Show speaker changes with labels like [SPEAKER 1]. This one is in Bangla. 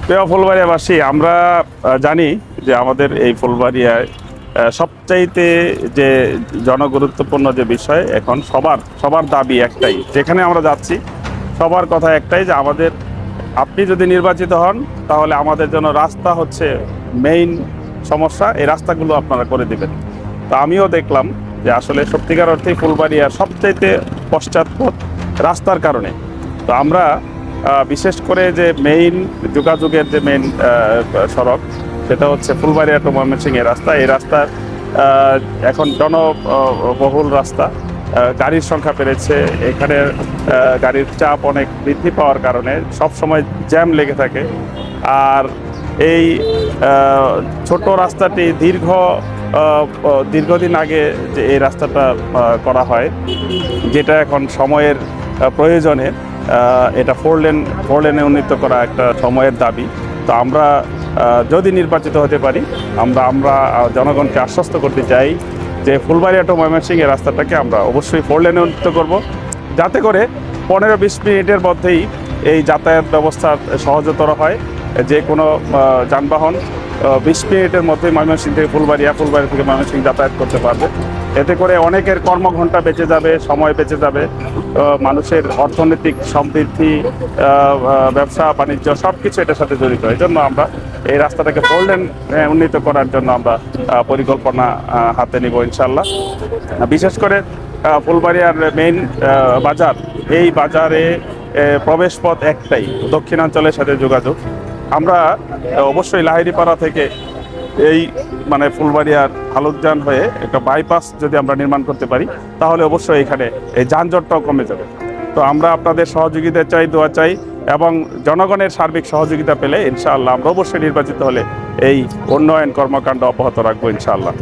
[SPEAKER 1] প্রিয় ফুলবাড়িয়াবাসী, আমরা জানি যে আমাদের এই ফুলবাড়িয়ায় সবচাইতে যে জনগুরুত্বপূর্ণ যে বিষয়, এখন সবার দাবি একটাই, যেখানে আমরা যাচ্ছি সবার কথা একটাই, যে আমাদের আপনি যদি নির্বাচিত হন তাহলে আমাদের জন্য রাস্তা হচ্ছে মেইন সমস্যা, এই রাস্তাগুলো আপনারা করে দিবেন। তো আমিও দেখলাম যে আসলে সত্যিকার অর্থেই ফুলবাড়িয়ার সবচাইতে পশ্চাৎপদ রাস্তার কারণে। তো আমরা বিশেষ করে যে মেইন যোগাযোগের যে মেইন সড়ক, সেটা হচ্ছে ফুলবাড়িয়া টু ময়মনসিংহের রাস্তা। এই রাস্তা এখন জনবহুল রাস্তা, গাড়ির সংখ্যা বেড়েছে, এখানে গাড়ির চাপ অনেক বৃদ্ধি পাওয়ার কারণে সব সময় জ্যাম লেগে থাকে। আর এই ছোট রাস্তাটি দীর্ঘদিন আগে যে এই রাস্তাটা করা হয়, যেটা এখন সময়ের প্রয়োজনে এটা ফোর লেনে উন্নীত করা একটা সময়ের দাবি। তো আমরা যদি নির্বাচিত হতে পারি, আমরা জনগণকে আশ্বস্ত করতে চাই যে ফুলবাড়িয়া টু ময়মনসিংহের রাস্তাটাকে আমরা অবশ্যই ফোর লেনে উন্নীত করব, যাতে করে 15-20 মিনিটের মধ্যেই এই যাতায়াত ব্যবস্থা সহজতর হয়। যে কোনো যানবাহন 20 মিনিটের মধ্যেই ময়মনসিংহ থেকে ফুলবাড়ি থেকে ময়মনসিংহ যাতায়াত করতে পারবে। এতে করে অনেকের কর্মঘণ্টা বেঁচে যাবে, সময় বেঁচে যাবে, মানুষের অর্থনৈতিক সমৃদ্ধি, ব্যবসা বাণিজ্য সব কিছু এটার সাথে জড়িত। এই জন্য আমরা এই রাস্তাটাকে ফোর লেন উন্নীত করার জন্য আমরা পরিকল্পনা হাতে নিব ইনশাল্লাহ। বিশেষ করে ফুলবাড়িয়ার মেইন বাজার, এই বাজারে প্রবেশ পথ একটাই, দক্ষিণাঞ্চলের সাথে যোগাযোগ। আমরা অবশ্যই লাহিড়ীপাড়া থেকে এই ফুলবাড়িয়ার হালুকজান হয়ে একটা বাইপাস যদি আমরা নির্মাণ করতে পারি, তাহলে অবশ্যই এখানে এই যানজটটাও কমে যাবে। তো আমরা আপনাদের সহযোগিতা চাই, দোয়া চাই, এবং জনগণের সার্বিক সহযোগিতা পেলে ইনশাআল্লাহ আমরা অবশ্যই নির্বাচিত হলে এই উন্নয়ন কর্মকাণ্ড অব্যাহত রাখবো ইনশাআল্লাহ।